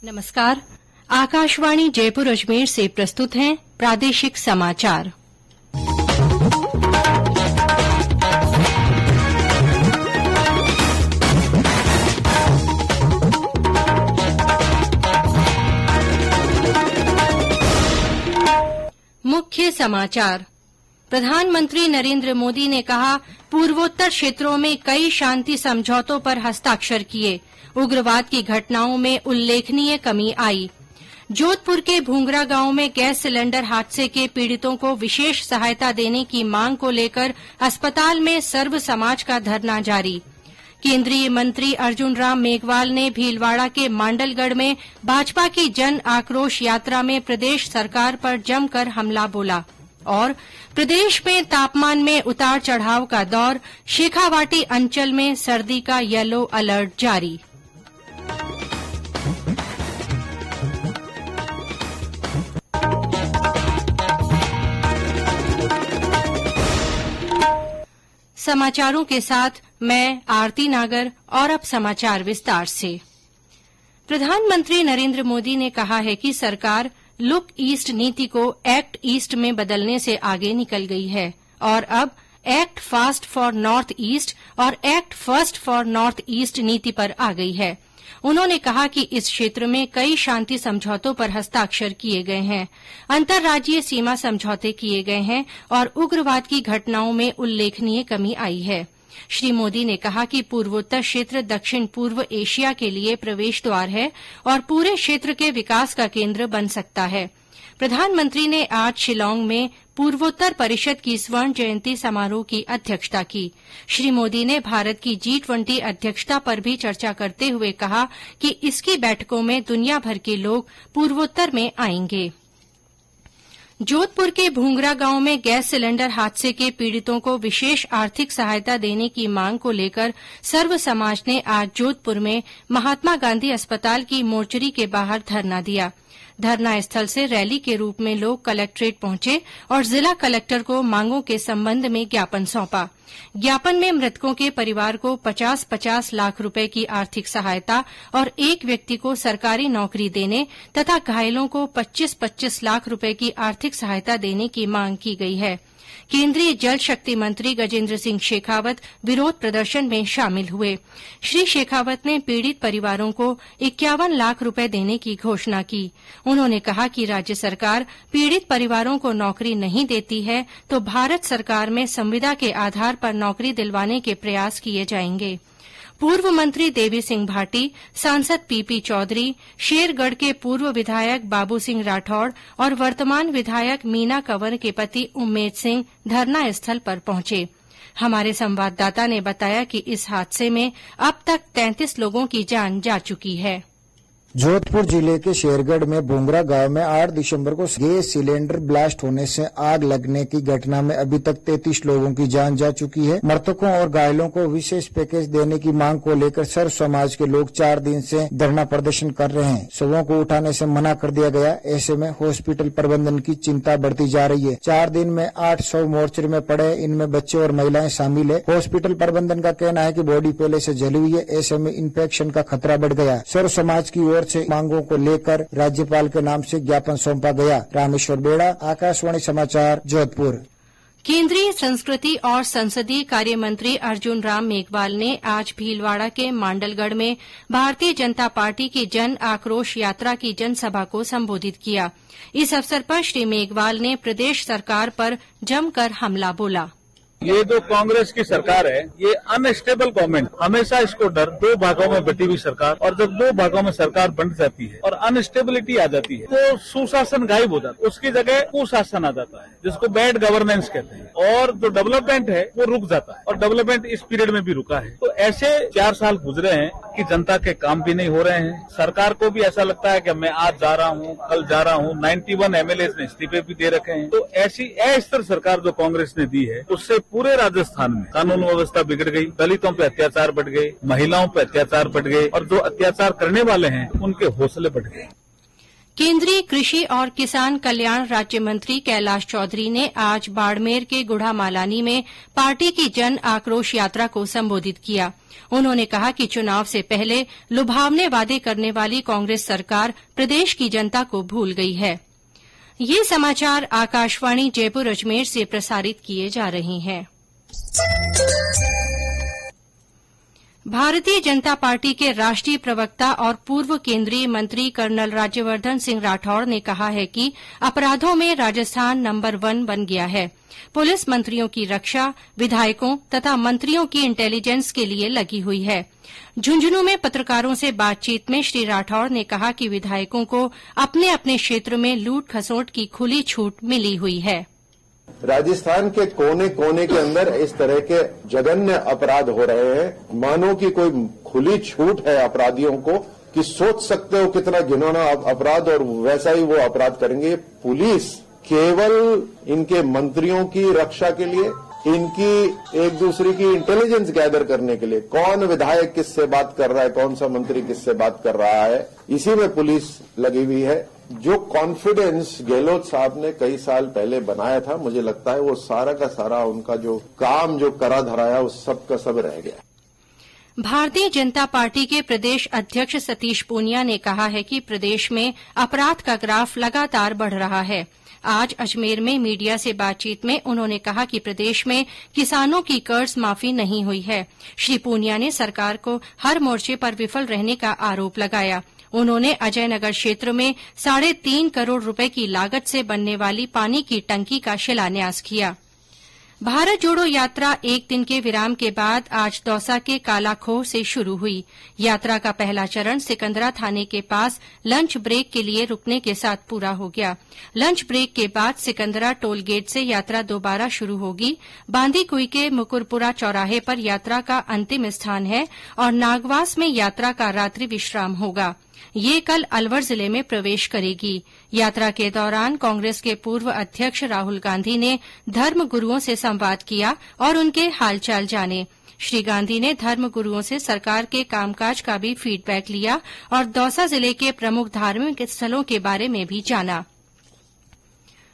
नमस्कार। आकाशवाणी जयपुर अजमेर से प्रस्तुत हैं प्रादेशिक समाचार। मुख्य समाचार। प्रधानमंत्री नरेंद्र मोदी ने कहा, पूर्वोत्तर क्षेत्रों में कई शांति समझौतों पर हस्ताक्षर किए, उग्रवाद की घटनाओं में उल्लेखनीय कमी आई। जोधपुर के भूंगरा गांव में गैस सिलेंडर हादसे के पीड़ितों को विशेष सहायता देने की मांग को लेकर अस्पताल में सर्व समाज का धरना जारी। केंद्रीय मंत्री अर्जुन राम मेघवाल ने भीलवाड़ा के मांडलगढ़ में भाजपा की जन आक्रोश यात्रा में प्रदेश सरकार पर जमकर हमला बोला। और प्रदेश में तापमान में उतार चढ़ाव का दौर, शेखावाटी अंचल में सर्दी का येलो अलर्ट जारी। समाचारों के साथ मैं आरती नागर। और अब समाचार विस्तार से। प्रधानमंत्री नरेंद्र मोदी ने कहा है कि सरकार लुक ईस्ट नीति को एक्ट ईस्ट में बदलने से आगे निकल गई है और अब act fast for north east और act first for north east नीति पर आ गई है। उन्होंने कहा कि इस क्षेत्र में कई शांति समझौतों पर हस्ताक्षर किए गए हैं, अंतर्राज्यीय सीमा समझौते किए गए हैं और उग्रवाद की घटनाओं में उल्लेखनीय कमी आई है। श्री मोदी ने कहा कि पूर्वोत्तर क्षेत्र दक्षिण पूर्व एशिया के लिए प्रवेश द्वार है और पूरे क्षेत्र के विकास का केंद्र बन सकता है। प्रधानमंत्री ने आज शिलांग में पूर्वोत्तर परिषद की स्वर्ण जयंती समारोह की अध्यक्षता की। श्री मोदी ने भारत की G20 अध्यक्षता पर भी चर्चा करते हुए कहा कि इसकी बैठकों में दुनिया भर के लोग पूर्वोत्तर में आएंगे। जोधपुर के भूंगरा गांव में गैस सिलेंडर हादसे के पीड़ितों को विशेष आर्थिक सहायता देने की मांग को लेकर सर्व समाज ने आज जोधपुर में महात्मा गांधी अस्पताल की मोर्चरी के बाहर धरना दिया। धरना स्थल से रैली के रूप में लोग कलेक्ट्रेट पहुंचे और जिला कलेक्टर को मांगों के संबंध में ज्ञापन सौंपा। ज्ञापन में मृतकों के परिवार को 50-50 लाख रुपए की आर्थिक सहायता और एक व्यक्ति को सरकारी नौकरी देने तथा घायलों को 25-25 लाख रुपए की आर्थिक सहायता देने की मांग की गई है। केंद्रीय जल शक्ति मंत्री गजेंद्र सिंह शेखावत विरोध प्रदर्शन में शामिल हुए। श्री शेखावत ने पीड़ित परिवारों को 51 लाख रुपए देने की घोषणा की। उन्होंने कहा कि राज्य सरकार पीड़ित परिवारों को नौकरी नहीं देती है तो भारत सरकार में संविदा के आधार पर नौकरी दिलवाने के प्रयास किए जाएंगे। पूर्व मंत्री देवी सिंह भाटी, सांसद पीपी चौधरी, शेरगढ़ के पूर्व विधायक बाबू सिंह राठौड़ और वर्तमान विधायक मीना कंवर के पति उम्मेद सिंह धरना स्थल पर पहुंचे। हमारे संवाददाता ने बताया कि इस हादसे में अब तक 33 लोगों की जान जा चुकी है। जोधपुर जिले के शेरगढ़ में भूंगरा गांव में 8 दिसंबर को गैस सिलेंडर ब्लास्ट होने से आग लगने की घटना में अभी तक 33 लोगों की जान जा चुकी है। मृतकों और घायलों को विशेष पैकेज देने की मांग को लेकर सर्व समाज के लोग 4 दिन से धरना प्रदर्शन कर रहे हैं। शवों को उठाने से मना कर दिया गया। ऐसे में हॉस्पिटल प्रबंधन की चिंता बढ़ती जा रही है। 4 दिन में 8 शव मोर्चरी में पड़े, इनमें बच्चे और महिलाएं शामिल है। हॉस्पिटल प्रबंधन का कहना है कि बॉडी पहले से जली हुई है। ऐसे में इन्फेक्शन का खतरा बढ़ गया। सर्व समाज की ओर से मांगों को लेकर राज्यपाल के नाम से ज्ञापन सौंपा गया। रामेश्वर बेड़ा, आकाशवाणी समाचार, जोधपुर। केंद्रीय संस्कृति और संसदीय कार्य मंत्री अर्जुन राम मेघवाल ने आज भीलवाड़ा के मांडलगढ़ में भारतीय जनता पार्टी की जन आक्रोश यात्रा की जनसभा को संबोधित किया। इस अवसर पर श्री मेघवाल ने प्रदेश सरकार पर जमकर हमला बोला। ये जो कांग्रेस की सरकार है, ये अनस्टेबल गवर्नमेंट, हमेशा इसको डर, 2 भागों में बटी हुई सरकार, और जब 2 भागों में सरकार बंट जाती है और अनस्टेबिलिटी आ जाती है तो सुशासन गायब हो जाता है, उसकी जगह कुशासन आ जाता है, जिसको बैड गवर्नेंस कहते हैं, और जो डेवलपमेंट है वो रुक जाता है और डेवलपमेंट इस पीरियड में भी रुका है। तो ऐसे 4 साल गुजरे हैं कि जनता के काम भी नहीं हो रहे हैं। सरकार को भी ऐसा लगता है कि मैं आज जा रहा हूँ, कल जा रहा हूँ। 91 MLA ने इस्तीफे भी दे रखे हैं। तो ऐसी अस्थिर सरकार जो कांग्रेस ने दी है, उससे पूरे राजस्थान में कानून व्यवस्था बिगड़ गई, दलितों पे अत्याचार बढ़ गए, महिलाओं पे अत्याचार बढ़ गए और जो अत्याचार करने वाले हैं उनके हौसले बढ़ गए। केंद्रीय कृषि और किसान कल्याण राज्य मंत्री कैलाश चौधरी ने आज बाड़मेर के गुढ़ामालानी में पार्टी की जन आक्रोश यात्रा को संबोधित किया। उन्होंने कहा कि चुनाव से पहले लुभावने वादे करने वाली कांग्रेस सरकार प्रदेश की जनता को भूल गई है। ये समाचार आकाशवाणी जयपुर अजमेर से प्रसारित किए जा रहे हैं। भारतीय जनता पार्टी के राष्ट्रीय प्रवक्ता और पूर्व केंद्रीय मंत्री कर्नल राज्यवर्धन सिंह राठौड़ ने कहा है कि अपराधों में राजस्थान नंबर 1 बन गया है। पुलिस मंत्रियों की रक्षा, विधायकों तथा मंत्रियों की इंटेलिजेंस के लिए लगी हुई है। झुंझुनू में पत्रकारों से बातचीत में श्री राठौड़ ने कहा कि विधायकों को अपने अपने क्षेत्र में लूट खसोट की खुली छूट मिली हुई है। राजस्थान के कोने कोने के अंदर इस तरह के जघन्य अपराध हो रहे हैं, मानो कि कोई खुली छूट है अपराधियों को कि सोच सकते हो कितना घिनौना अपराध और वैसा ही वो अपराध करेंगे। पुलिस केवल इनके मंत्रियों की रक्षा के लिए, इनकी एक दूसरे की इंटेलिजेंस गैदर करने के लिए, कौन विधायक किससे बात कर रहा है, कौन सा मंत्री किससे बात कर रहा है, इसी में पुलिस लगी हुई है। जो कॉन्फिडेंस गहलोत साहब ने कई साल पहले बनाया था, मुझे लगता है वो सारा का सारा उनका जो काम जो करा धराया वो सब का सब रह गया। भारतीय जनता पार्टी के प्रदेश अध्यक्ष सतीश पूनिया ने कहा है कि प्रदेश में अपराध का ग्राफ लगातार बढ़ रहा है। आज अजमेर में मीडिया से बातचीत में उन्होंने कहा कि प्रदेश में किसानों की कर्ज माफी नहीं हुई है। श्री पूनिया ने सरकार को हर मोर्चे पर विफल रहने का आरोप लगाया। उन्होंने अजयनगर क्षेत्र में 3.5 करोड़ रुपए की लागत से बनने वाली पानी की टंकी का शिलान्यास किया। भारत जोड़ो यात्रा एक दिन के विराम के बाद आज दौसा के कालाखोह से शुरू हुई। यात्रा का पहला चरण सिकंदरा थाने के पास लंच ब्रेक के लिए रुकने के साथ पूरा हो गया। लंच ब्रेक के बाद सिकंदरा टोल गेट से यात्रा दोबारा शुरू होगी। बांदीकुई के मुकुरपुरा चौराहे पर यात्रा का अंतिम स्थान है और नागवास में यात्रा का रात्रि विश्राम होगा। ये कल अलवर जिले में प्रवेश करेगी। यात्रा के दौरान कांग्रेस के पूर्व अध्यक्ष राहुल गांधी ने धर्म गुरुओं से संवाद किया और उनके हालचाल जाने। श्री गांधी ने धर्म गुरुओं से सरकार के कामकाज का भी फीडबैक लिया और दौसा जिले के प्रमुख धार्मिक स्थलों के बारे में भी जाना।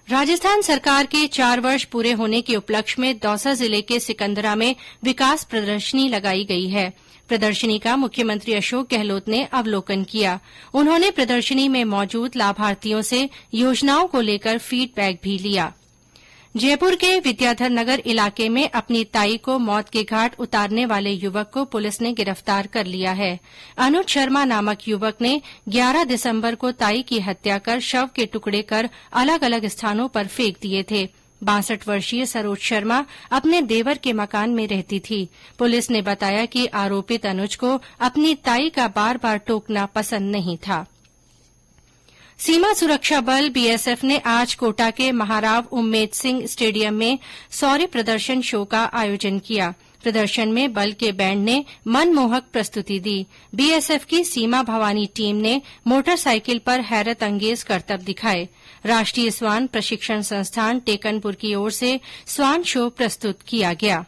राजस्थान सरकार के 4 वर्ष पूरे होने के उपलक्ष्य में दौसा जिले के सिकंदरा में विकास प्रदर्शनी लगाई गई है। प्रदर्शनी का मुख्यमंत्री अशोक गहलोत ने अवलोकन किया। उन्होंने प्रदर्शनी में मौजूद लाभार्थियों से योजनाओं को लेकर फीडबैक भी लिया। जयपुर के विद्याधर नगर इलाके में अपनी ताई को मौत के घाट उतारने वाले युवक को पुलिस ने गिरफ्तार कर लिया है। अनुज शर्मा नामक युवक ने 11 दिसंबर को ताई की हत्या कर शव के टुकड़े कर अलग अलग स्थानों पर फेंक दिए थे। 62 वर्षीय सरोज शर्मा अपने देवर के मकान में रहती थी। पुलिस ने बताया कि आरोपित अनुज को अपनी ताई का बार बार टोकना पसंद नहीं था। सीमा सुरक्षा बल बीएसएफ ने आज कोटा के महाराव उम्मेद सिंह स्टेडियम में शौर्य प्रदर्शन शो का आयोजन किया। प्रदर्शन में बल के बैंड ने मनमोहक प्रस्तुति दी। बीएसएफ की सीमा भवानी टीम ने मोटरसाइकिल पर हैरत अंगेज करतब दिखाए। राष्ट्रीय स्वान प्रशिक्षण संस्थान टेकनपुर की ओर से स्वान शो प्रस्तुत किया गया।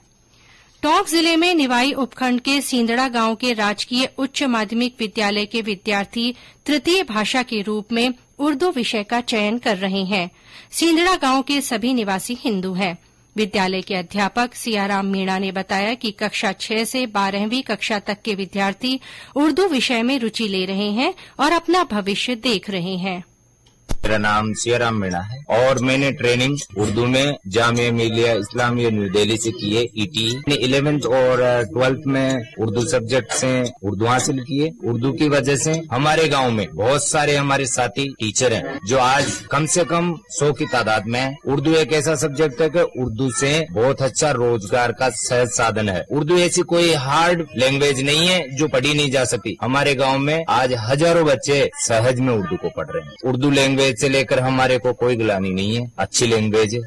टोंक जिले में निवाई उपखंड के सींदड़ा गांव के राजकीय उच्च माध्यमिक विद्यालय के विद्यार्थी तृतीय भाषा के रूप में उर्दू विषय का चयन कर रहे हैं। सींदड़ा गांव के सभी निवासी हिन्दू हैं। विद्यालय के अध्यापक सियाराम मीणा ने बताया कि कक्षा 6 से 12वीं कक्षा तक के विद्यार्थी उर्दू विषय में रुचि ले रहे हैं और अपना भविष्य देख रहे हैं। मेरा नाम सियाराम मीणा है और मैंने ट्रेनिंग उर्दू में जामिया मिलिया इस्लामिया न्यू दिल्ली से की है। ईटी 11th और 12th में उर्दू सब्जेक्ट से उर्दू हासिल किए। उर्दू की वजह से हमारे गांव में बहुत सारे हमारे साथी टीचर हैं जो आज कम से कम 100 की तादाद में है। उर्दू एक ऐसा सब्जेक्ट है कि उर्दू से बहुत अच्छा रोजगार का सहज साधन है। उर्दू ऐसी कोई हार्ड लैंग्वेज नहीं है जो पढ़ी नहीं जा सकती। हमारे गाँव में आज हजारों बच्चे सहज में उर्दू को पढ़ रहे हैं। उर्दू लैंग्वेज से लेकर हमारे को कोई गिलानी नहीं है, अच्छी लैंग्वेज है।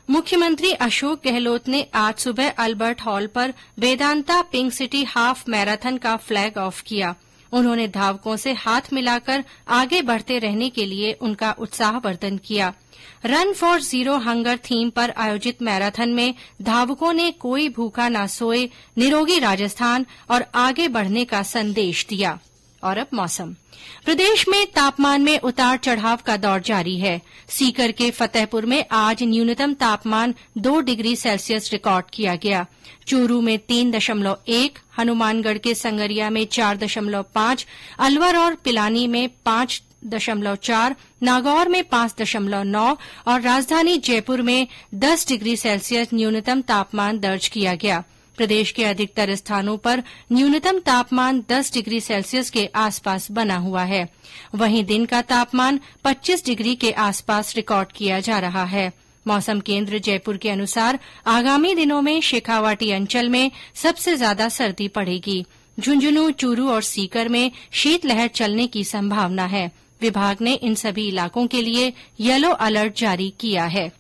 मुख्यमंत्री अशोक गहलोत ने आज सुबह अल्बर्ट हॉल पर Vedanta pink city half marathon का फ्लैग ऑफ किया। उन्होंने धावकों से हाथ मिलाकर आगे बढ़ते रहने के लिए उनका उत्साहवर्धन किया। Run for zero hunger theme पर आयोजित मैराथन में धावकों ने कोई भूखा न सोए, निरोगी राजस्थान और आगे बढ़ने का संदेश दिया। और अब मौसम। प्रदेश में तापमान में उतार चढ़ाव का दौर जारी है। सीकर के फतेहपुर में आज न्यूनतम तापमान 2 डिग्री सेल्सियस रिकॉर्ड किया गया। चूरू में 3.1, हनुमानगढ़ के संगरिया में 4.5, अलवर और पिलानी में 5.4, नागौर में 5.9 और राजधानी जयपुर में 10 डिग्री सेल्सियस न्यूनतम तापमान दर्ज किया गया। प्रदेश के अधिकतर स्थानों पर न्यूनतम तापमान 10 डिग्री सेल्सियस के आसपास बना हुआ है। वहीं दिन का तापमान 25 डिग्री के आसपास रिकॉर्ड किया जा रहा है। मौसम केंद्र जयपुर के अनुसार आगामी दिनों में शेखावाटी अंचल में सबसे ज्यादा सर्दी पड़ेगी। झुंझुनू, चूरू और सीकर में शीतलहर चलने की संभावना है। विभाग ने इन सभी इलाकों के लिए येलो अलर्ट जारी किया है।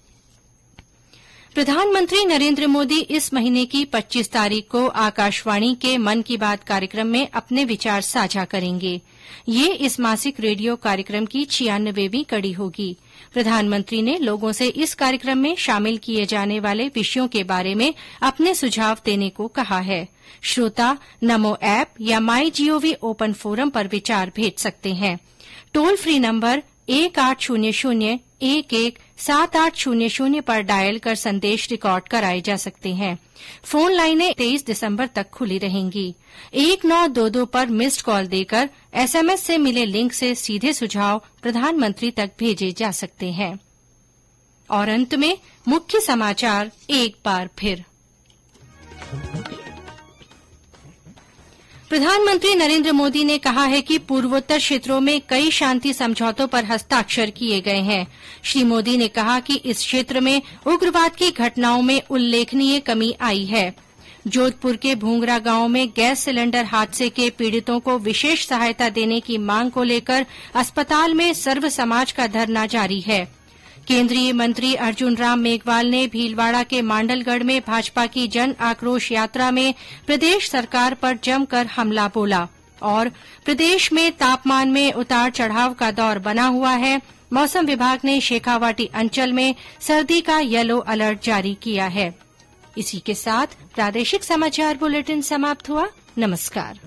प्रधानमंत्री नरेंद्र मोदी इस महीने की 25 तारीख को आकाशवाणी के मन की बात कार्यक्रम में अपने विचार साझा करेंगे। ये इस मासिक रेडियो कार्यक्रम की 96वीं कड़ी होगी। प्रधानमंत्री ने लोगों से इस कार्यक्रम में शामिल किए जाने वाले विषयों के बारे में अपने सुझाव देने को कहा है। श्रोता नमो ऐप या माई जीओवी ओपन फोरम पर विचार भेज सकते हैं। टोल फ्री नंबर 1800-11-7800 पर डायल कर संदेश रिकॉर्ड कराए जा सकते हैं। फोन लाइनें 23 दिसंबर तक खुली रहेंगी। 1922 पर मिस्ड कॉल देकर एसएमएस से मिले लिंक से सीधे सुझाव प्रधानमंत्री तक भेजे जा सकते हैं। और अंत में मुख्य समाचार एक बार फिर। प्रधानमंत्री नरेंद्र मोदी ने कहा है कि पूर्वोत्तर क्षेत्रों में कई शांति समझौतों पर हस्ताक्षर किए गए हैं। श्री मोदी ने कहा कि इस क्षेत्र में उग्रवाद की घटनाओं में उल्लेखनीय कमी आई है। जोधपुर के भूंगरा गांव में गैस सिलेंडर हादसे के पीड़ितों को विशेष सहायता देने की मांग को लेकर अस्पताल में सर्व समाज का धरना जारी है। केंद्रीय मंत्री अर्जुन राम मेघवाल ने भीलवाड़ा के मांडलगढ़ में भाजपा की जन आक्रोश यात्रा में प्रदेश सरकार पर जमकर हमला बोला। और प्रदेश में तापमान में उतार चढ़ाव का दौर बना हुआ है। मौसम विभाग ने शेखावाटी अंचल में सर्दी का येलो अलर्ट जारी किया है। इसी के साथ प्रादेशिक समाचार बुलेटिन समाप्त हुआ। नमस्कार।